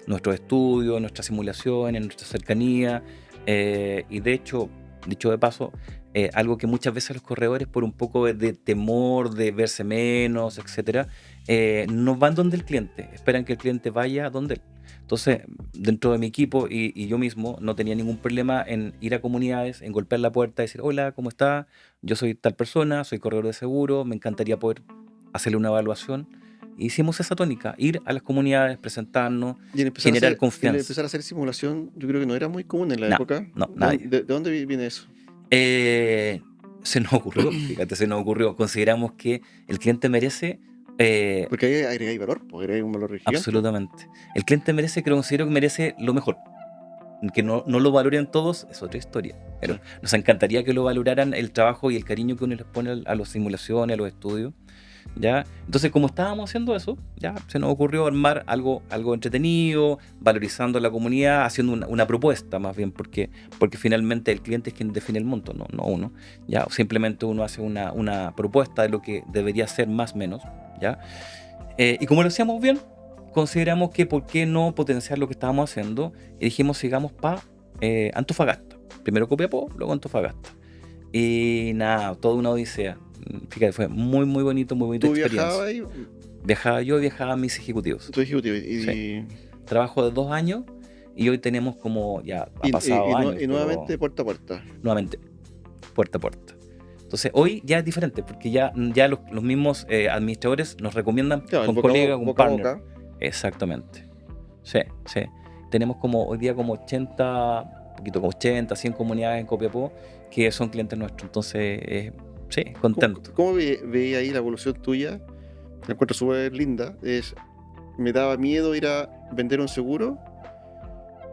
Nuestros estudios, nuestras simulaciones, nuestra cercanía. Y de hecho, dicho de paso, algo que muchas veces los corredores, por un poco de temor, de verse menos, etcétera, no van donde el cliente. Esperan que el cliente vaya donde él. Entonces, dentro de mi equipo y yo mismo no tenía ningún problema en ir a comunidades, en golpear la puerta y decir: hola, ¿cómo está? Yo soy tal persona, soy corredor de seguro, me encantaría poder hacerle una evaluación. Hicimos esa tónica, ir a las comunidades, presentarnos, generar confianza. Empezar a hacer simulación, yo creo que no era muy común en la época. No, nadie. ¿De dónde viene eso? Se nos ocurrió, fíjate, se nos ocurrió. Consideramos que el cliente merece... porque ahí agregáis valor, porque agregáis un valor gigante. Absolutamente. El cliente merece, considero que merece lo mejor. Que no lo valoren todos es otra historia. Pero nos encantaría que lo valoraran el trabajo y el cariño que uno les pone a las simulaciones, a los estudios. ¿Ya? Entonces, como estábamos haciendo eso, ya se nos ocurrió armar algo entretenido, valorizando a la comunidad, haciendo una propuesta más bien, porque finalmente el cliente es quien define el monto, no uno. ¿Ya? Simplemente uno hace una propuesta de lo que debería ser más o menos. ¿Ya? Y como lo hacíamos bien, consideramos que por qué no potenciar lo que estábamos haciendo, y dijimos sigamos para Antofagasta. Primero Copiapó, luego Antofagasta. Y nada, toda una odisea. Fíjate, fue muy bonito, muy bonita experiencia. ¿Tú viajabas ahí? Viajaba yo y viajaban mis ejecutivos. ¿Tu ejecutivo? Sí. Trabajo de 2 años y hoy tenemos como, ya ha pasado años. Y nuevamente puerta a puerta. Nuevamente, puerta a puerta. Entonces hoy ya es diferente porque ya los mismos administradores nos recomiendan, claro, con colegas, con partner. Boca. Exactamente. Sí. Tenemos como hoy día como 80, poquito como 80, 100 comunidades en Copiapó que son clientes nuestros. Entonces, sí, contento. ¿Cómo veía ahí la evolución tuya? Me encuentro súper linda. Me daba miedo ir a vender un seguro,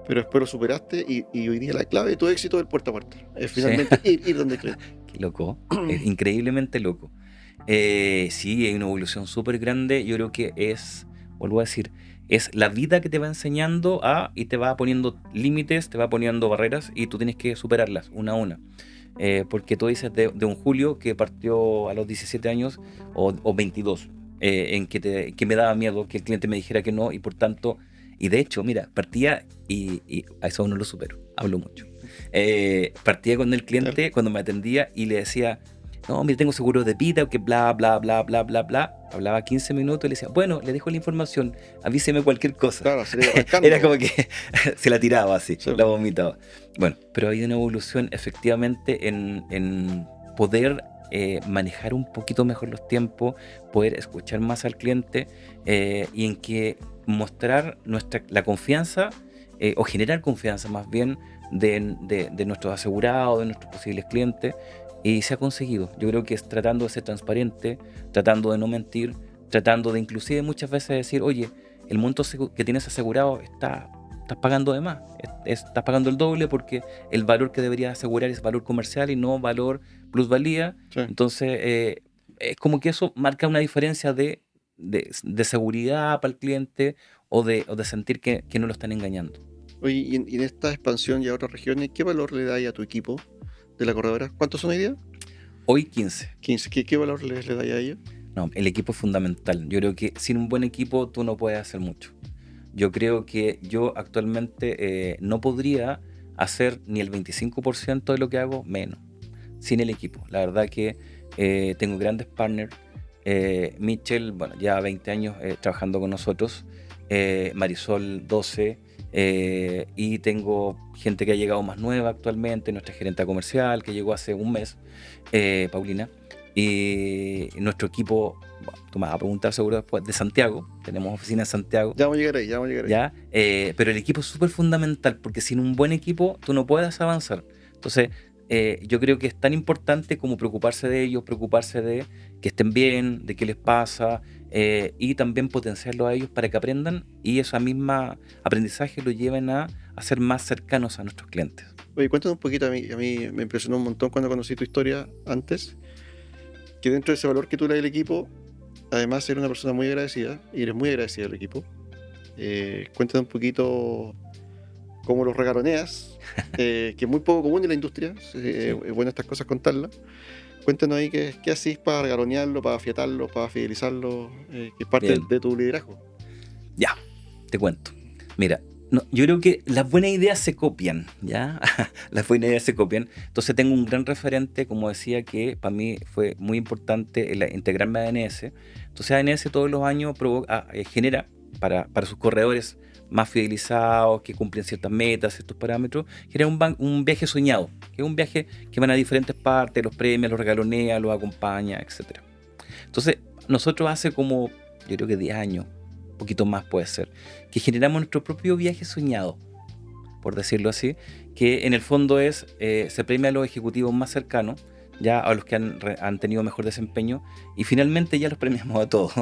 pero después lo superaste y hoy día la clave de tu éxito es el puerta a puerta. Es finalmente ir donde el cliente. Qué loco, es increíblemente loco. Sí, hay una evolución súper grande. Yo creo que vuelvo a decir, es la vida que te va enseñando y te va poniendo límites, te va poniendo barreras y tú tienes que superarlas una a una. Porque tú dices de un Julio que partió a los 17 años o 22, en que me daba miedo que el cliente me dijera que no y por tanto, y de hecho, mira, partía y a eso no lo supero, hablo mucho. Partía con el cliente cuando me atendía y le decía: no, mira, tengo seguro de vida, que bla, bla, bla, bla, bla, bla. Hablaba 15 minutos y le decía: bueno, le dejo la información, avíseme cualquier cosa. Claro, era como que se la tiraba así, sí. La vomitaba. Bueno, pero hay una evolución efectivamente en poder manejar un poquito mejor los tiempos, poder escuchar más al cliente y en que mostrar la confianza o generar confianza más bien de nuestros asegurados, de nuestros posibles clientes. Y se ha conseguido. Yo creo que es tratando de ser transparente, tratando de no mentir, tratando de inclusive muchas veces decir: oye, el monto que tienes asegurado estás pagando de más, estás pagando el doble porque el valor que deberías asegurar es valor comercial y no valor plusvalía. Sí. Entonces, es como que eso marca una diferencia de seguridad para el cliente o de sentir que no lo están engañando. Oye, y en esta expansión y a otras regiones, ¿qué valor le dais a tu equipo de la corredora? ¿Cuántos son hoy día? Hoy 15. 15. ¿Qué valor le dais a ellos? No, el equipo es fundamental. Yo creo que sin un buen equipo tú no puedes hacer mucho. Yo creo que yo actualmente no podría hacer ni el 25% de lo que hago menos, sin el equipo. La verdad que tengo grandes partners. Mitchell, bueno, ya 20 años trabajando con nosotros. Marisol, 12. Y tengo gente que ha llegado más nueva actualmente, nuestra gerente comercial que llegó hace un mes, Paulina. Y nuestro equipo, bueno, tú me vas a preguntar seguro después, de Santiago. Tenemos oficina en Santiago. Ya vamos a llegar ahí, ya vamos a llegar ahí. ¿Ya? Pero el equipo es súper fundamental porque sin un buen equipo tú no puedes avanzar. Entonces, yo creo que es tan importante como preocuparse de ellos, preocuparse de que estén bien, de qué les pasa, y también potenciarlos a ellos para que aprendan y esa misma aprendizaje lo lleven a ser más cercanos a nuestros clientes. Oye, cuéntanos un poquito, a mí me impresionó un montón cuando conocí tu historia antes, que dentro de ese valor que tú le das al equipo, además eres una persona muy agradecida, y eres muy agradecida del equipo. Cuéntanos un poquito cómo los regaloneas, que es muy poco común en la industria, es bueno estas cosas contarlas. Cuéntanos ahí qué hacís para regalonearlo, para afiatarlo, para fidelizarlo, que es parte Bien. de tu liderazgo. Ya, te cuento. Mira, no, yo creo que las buenas ideas se copian, ¿ya? Las buenas ideas se copian. Entonces tengo un gran referente, como decía, que para mí fue muy importante integrarme a ANS. Entonces ANS todos los años genera para sus corredores más fidelizados, que cumplen ciertas metas, ciertos parámetros, genera un viaje soñado, que es un viaje que van a diferentes partes, los premia, los regalonea, los acompaña, etc. Entonces, nosotros hace como, yo creo que 10 años, un poquito más puede ser, que generamos nuestro propio viaje soñado, por decirlo así, que en el fondo se premia a los ejecutivos más cercanos, ya a los que han tenido mejor desempeño, y finalmente ya los premiamos a todos.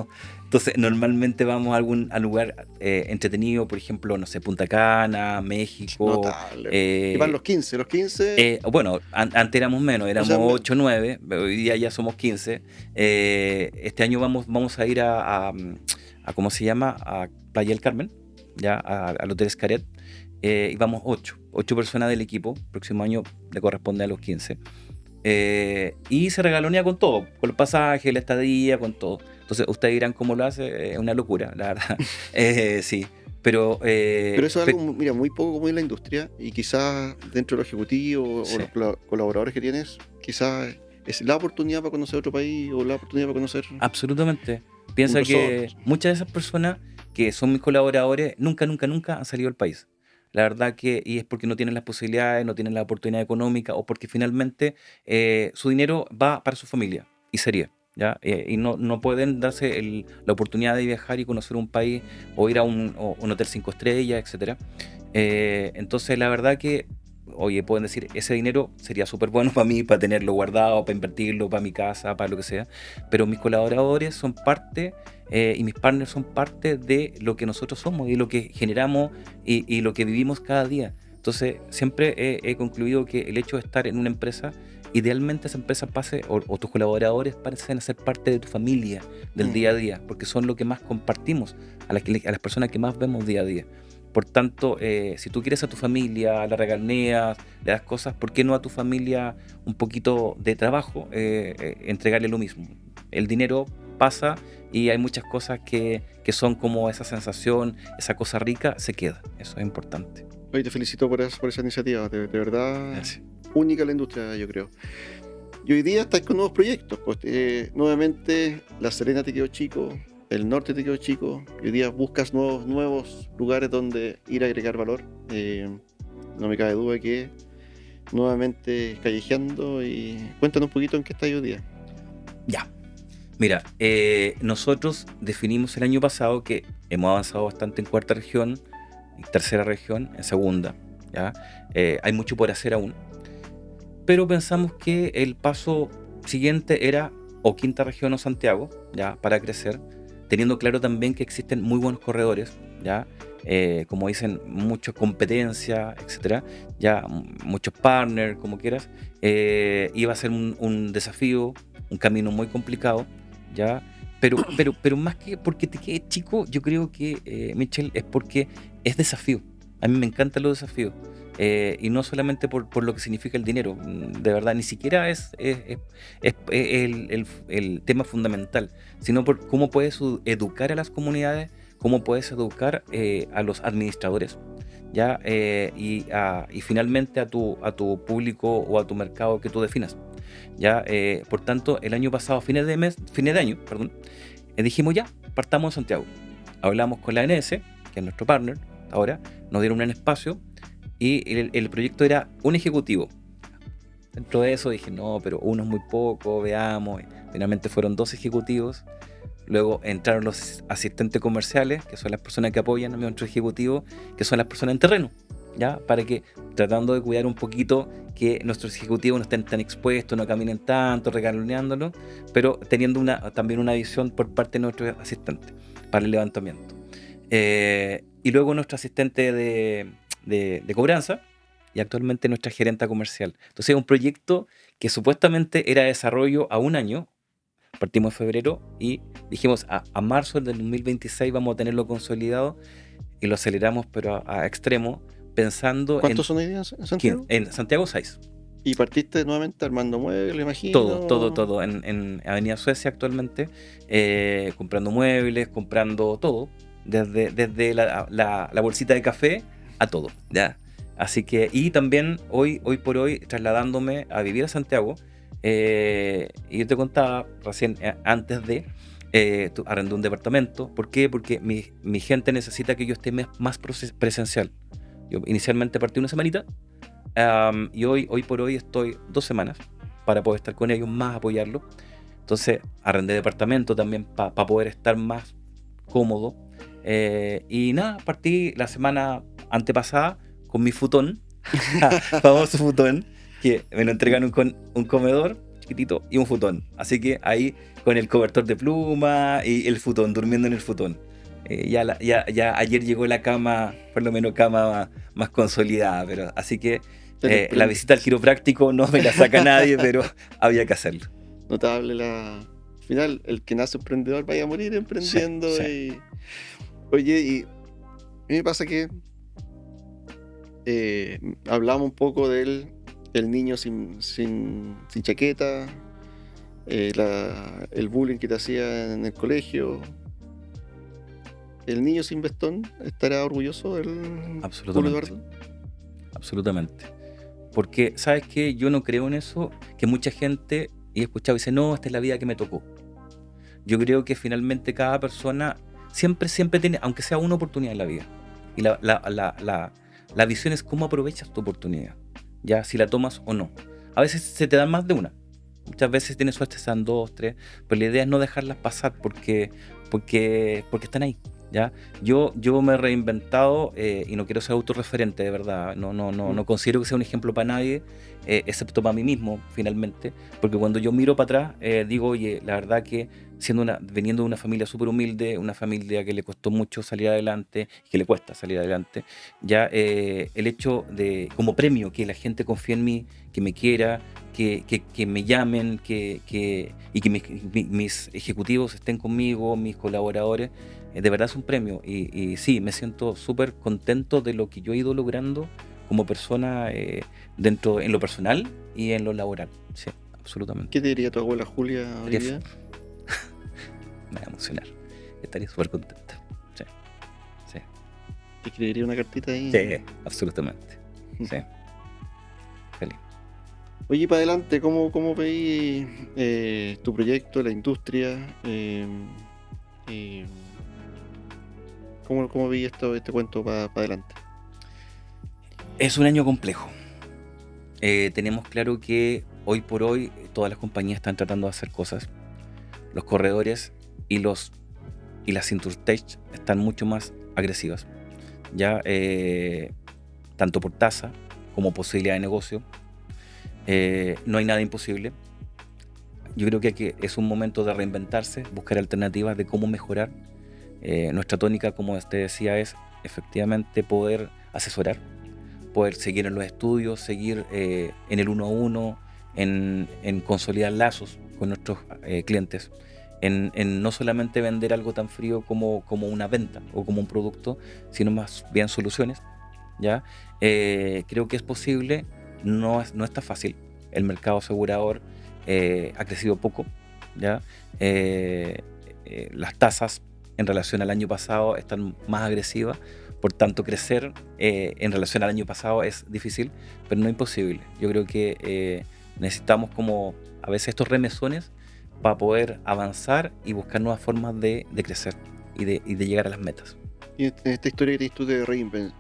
Entonces, normalmente vamos a algún lugar entretenido, por ejemplo, no sé, Punta Cana, México. Notable. Y van los 15. Bueno, antes éramos menos, éramos 8 o 9, hoy día ya somos 15. Este año vamos a ir a ¿cómo se llama? A Playa del Carmen, ya al Hotel Xcaret. Y vamos 8 personas del equipo. Próximo año le corresponde a los 15. Y se regalonea con todo, con los pasajes, la estadía, con todo. Entonces ustedes dirán cómo lo hace, es una locura, la verdad. Sí, pero eso es algo, mira, muy poco común en la industria, y quizás dentro de los ejecutivos o los colaboradores que tienes, quizás es la oportunidad para conocer otro país o la oportunidad para conocer. Absolutamente. Piensa que muchas de esas personas que son mis colaboradores nunca han salido del país. La verdad que, y es porque no tienen las posibilidades, no tienen la oportunidad económica, o porque finalmente su dinero va para su familia, y sería, ¿ya? Y no pueden darse la oportunidad de viajar y conocer un país, o ir a un hotel 5 estrellas, etcétera. Entonces, la verdad que, oye, pueden decir, ese dinero sería súper bueno para mí, para tenerlo guardado, para invertirlo, para mi casa, para lo que sea, pero mis colaboradores son parte, y mis partners son parte de lo que nosotros somos y lo que generamos y lo que vivimos cada día. Entonces, siempre he concluido que el hecho de estar en una empresa, idealmente esa empresa pase, o tus colaboradores pasen a ser parte de tu familia, del día a día, porque son lo que más compartimos, a las personas que más vemos día a día. Por tanto, si tú quieres a tu familia, la reganeas, le das cosas, ¿por qué no a tu familia un poquito de trabajo entregarle lo mismo? El dinero pasa y hay muchas cosas que son como esa sensación, esa cosa rica, se queda. Eso es importante. Oye, te felicito por esa iniciativa, de verdad. Gracias. Única en la industria, yo creo. Y hoy día estás con nuevos proyectos. Pues, nuevamente, La Serena te quedó chico, el norte te quedó chico, y hoy día buscas nuevos lugares donde ir a agregar valor. No me cabe duda que nuevamente callejeando. Y cuéntanos un poquito en qué estás hoy día. Ya. Mira, nosotros definimos el año pasado que hemos avanzado bastante en cuarta región, en tercera región, en segunda, ¿ya? Hay mucho por hacer aún, pero pensamos que el paso siguiente era o quinta región o Santiago, ¿ya? Para crecer, teniendo claro también que existen muy buenos corredores, ¿ya? Como dicen, mucha competencia, etcétera, ya muchos partners, como quieras. Iba a ser un desafío, un camino muy complicado, ¿ya? Pero más que porque te quede chico, yo creo que, Michelle, es porque es desafío. A mí me encantan los desafíos. Y no solamente por lo que significa el dinero, de verdad, ni siquiera es el tema fundamental, sino por cómo puedes educar a las comunidades cómo puedes educar a los administradores, ¿ya? Y finalmente a tu público o a tu mercado que tú definas, ¿ya? Por tanto, el año pasado, fines de año, perdón, dijimos ya, partamos en Santiago. Hablamos con la ANS, que es nuestro partner ahora, nos dieron un espacio y el proyecto era un ejecutivo. Dentro de eso dije, no, pero uno es muy poco, veamos. Finalmente fueron 2 ejecutivos. Luego entraron los asistentes comerciales, que son las personas que apoyan a nuestro ejecutivo, que son las personas en terreno, ¿ya? Para que, tratando de cuidar un poquito que nuestros ejecutivos no estén tan expuestos, no caminen tanto, regaloneándolos, pero teniendo también una visión por parte de nuestros asistentes para el levantamiento. Y luego nuestro asistente de cobranza y actualmente nuestra gerenta comercial. Entonces es un proyecto que supuestamente era desarrollo a un año. Partimos en febrero y dijimos a marzo del 2026 vamos a tenerlo consolidado y lo aceleramos pero a extremo pensando ¿Cuántos son hoy día en Santiago? en Santiago 6. Y partiste nuevamente armando muebles, imagino. Todo en Avenida Suecia actualmente, comprando muebles, comprando todo, desde la bolsita de café a todo, ¿ya? Así que, y también hoy por hoy trasladándome a vivir a Santiago, y yo te contaba recién, antes de, arrendé un departamento. ¿Por qué? Porque mi gente necesita que yo esté más presencial. Yo inicialmente partí una semanita, y hoy por hoy estoy 2 semanas para poder estar con ellos, más apoyarlos. Entonces arrendé departamento también para poder estar más cómodo. Y nada, partí la semana antepasada con mi futón, famoso futón, que me lo entregaron con un comedor chiquitito y un futón. Así que ahí con el cobertor de pluma y el futón, durmiendo en el futón. Ya ayer llegó la cama, por lo menos cama más consolidada, pero así que la visita al quiropráctico no me la saca nadie, pero había que hacerlo. Notable al final, el que nace emprendedor vaya a morir emprendiendo. Sí. Oye, y a mí me pasa que hablamos un poco del niño sin chaqueta, el bullying que te hacía en el colegio. ¿El niño sin vestón estará orgulloso del Julio Eduardo? Absolutamente. Porque, ¿sabes qué? Yo no creo en eso, que mucha gente, y he escuchado, dice, no, esta es la vida que me tocó. Yo creo que finalmente cada persona siempre tiene, aunque sea una oportunidad en la vida. Y la visión es cómo aprovechas tu oportunidad, ya, si la tomas o no. A veces se te dan más de una. Muchas veces tienes suerte, se dan 2, 3, pero la idea es no dejarlas pasar porque están ahí. ¿Ya? Yo me he reinventado, y no quiero ser autorreferente, de verdad. No considero que sea un ejemplo para nadie, excepto para mí mismo, finalmente. Porque cuando yo miro para atrás, digo, oye, la verdad que veniendo de una familia súper humilde, una familia que le costó mucho salir adelante, que le cuesta salir adelante, ya el hecho de, como premio, que la gente confíe en mí, que me quiera, que me llamen, y que mis ejecutivos estén conmigo, mis colaboradores, de verdad es un premio. Y sí, me siento súper contento de lo que yo he ido logrando como persona, en lo personal y en lo laboral. Sí, absolutamente. ¿Qué te diría tu abuela Julia hoy día? Me va a emocionar. Estaría súper contenta. Sí. ¿Te escribiría una cartita ahí? Sí, absolutamente. Sí. Feliz. Oye, para adelante, ¿cómo veis tu proyecto, la industria? ¿Cómo veis este cuento para adelante? Es un año complejo. Tenemos claro que hoy por hoy todas las compañías están tratando de hacer cosas. Los corredores y las Insurtech están mucho más agresivas. Ya, tanto por tasa como posibilidad de negocio. No hay nada imposible. Yo creo que es un momento de reinventarse, buscar alternativas de cómo mejorar. Nuestra tónica, como te decía, es efectivamente poder asesorar, poder seguir en los estudios, seguir en el 1 a 1, en consolidar lazos con nuestros clientes, en no solamente vender algo tan frío como una venta o como un producto, sino más bien soluciones. ¿Ya? Creo que es posible, no está fácil. El mercado asegurador ha crecido poco, ¿ya? Las tasas en relación al año pasado están más agresivas. Por tanto, crecer en relación al año pasado es difícil, pero no imposible. Yo creo que necesitamos como a veces estos remesones para poder avanzar y buscar nuevas formas de crecer y de llegar a las metas. Y en esta historia que tienes tú de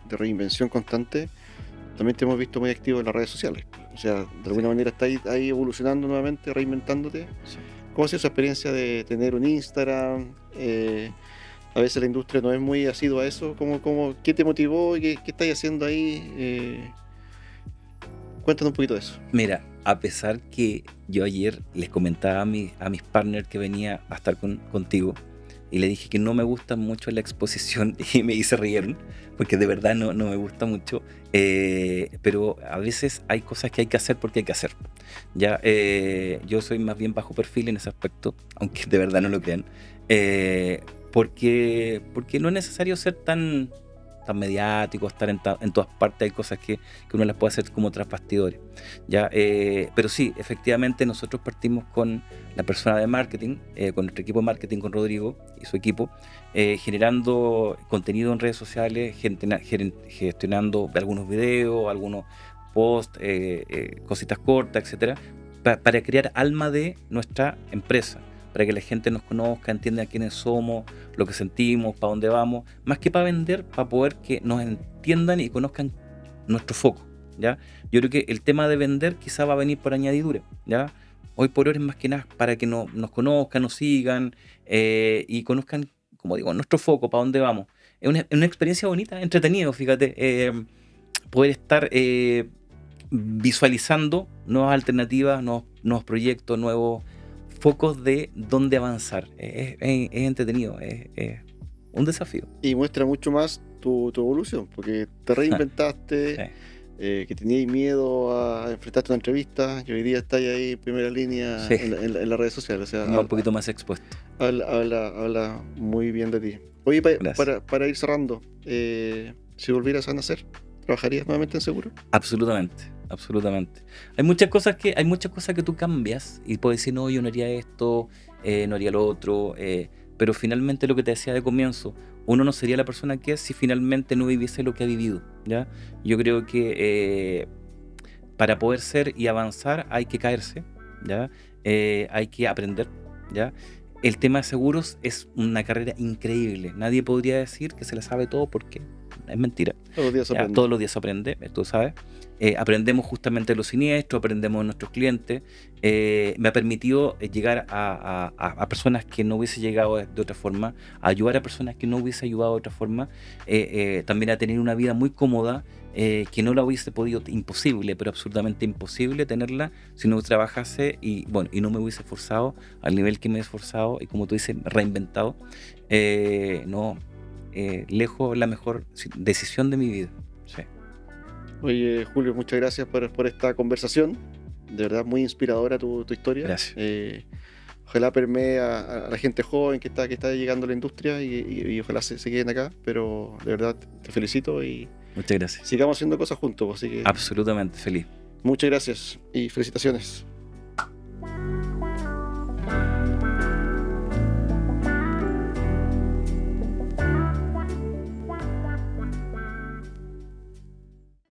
reinvención constante, también te hemos visto muy activo en las redes sociales. O sea, de alguna manera estás ahí evolucionando nuevamente, reinventándote. Sí. ¿Cómo ha sido esa experiencia de tener un Instagram? A veces la industria no es muy asidua a eso. ¿Qué te motivó y qué estás haciendo ahí? Cuéntanos un poquito de eso. Mira, a pesar que yo ayer les comentaba a mis partners que venía a estar contigo y le dije que no me gusta mucho la exposición y me hice rieron, porque de verdad no me gusta mucho, pero a veces hay cosas que hay que hacer porque hay que hacer. Ya, yo soy más bien bajo perfil en ese aspecto, aunque de verdad no lo crean, porque no es necesario ser tan mediático, estar en todas partes. Hay cosas que uno las puede hacer como tras bastidores, ¿ya? Pero sí, efectivamente nosotros partimos con la persona de marketing, con nuestro equipo de marketing, con Rodrigo y su equipo, generando contenido en redes sociales, gestionando algunos videos, algunos posts, cositas cortas, etcétera, para crear alma de nuestra empresa, para que la gente nos conozca, entienda quiénes somos, lo que sentimos, para dónde vamos, más que para vender, para poder que nos entiendan y conozcan nuestro foco, ¿ya? Yo creo que el tema de vender quizá va a venir por añadidura, ¿ya? Hoy por hoy es más que nada para que nos conozcan, nos sigan y conozcan, como digo, nuestro foco, para dónde vamos. Es una experiencia bonita, entretenido, fíjate, poder estar visualizando nuevas alternativas, nuevos proyectos, nuevos focos de dónde avanzar. Es entretenido, es un desafío. Y muestra mucho más tu evolución, porque te reinventaste, Sí. Que tenías miedo a enfrentarte a una entrevista y hoy día estás ahí en primera línea, Sí. en las redes sociales. O sea, Un poquito más expuesto. habla muy bien de ti. Oye, para ir cerrando, si volvieras a nacer, ¿trabajarías nuevamente en seguro? Absolutamente. Hay muchas cosas que tú cambias y puedes decir, no, yo no haría esto, no haría lo otro, pero finalmente lo que te decía de comienzo, uno no sería la persona que es si finalmente no viviese lo que ha vivido, ¿ya? Yo creo que para poder ser y avanzar hay que caerse, ¿ya? Hay que aprender, ¿ya? El tema de seguros es una carrera increíble. Nadie podría decir que se la sabe todo porque es mentira. Todos los días aprende. Todos los días se aprende, tú sabes. Aprendemos justamente de los siniestros, aprendemos de nuestros clientes. Me ha permitido llegar a personas que no hubiese llegado de otra forma, a ayudar a personas que no hubiese ayudado de otra forma, también a tener una vida muy cómoda, que no la hubiese podido, imposible, pero absolutamente imposible tenerla si no trabajase y no me hubiese esforzado al nivel que me he esforzado y, como tú dices, reinventado. Lejos la mejor decisión de mi vida. Sí. Oye, Julio, muchas gracias por esta conversación. De verdad, muy inspiradora tu historia. Gracias. Ojalá permee a la gente joven que está llegando a la industria y ojalá se queden acá. Pero de verdad, te felicito y muchas gracias. Sigamos haciendo cosas juntos. Así que absolutamente feliz. Muchas gracias y felicitaciones.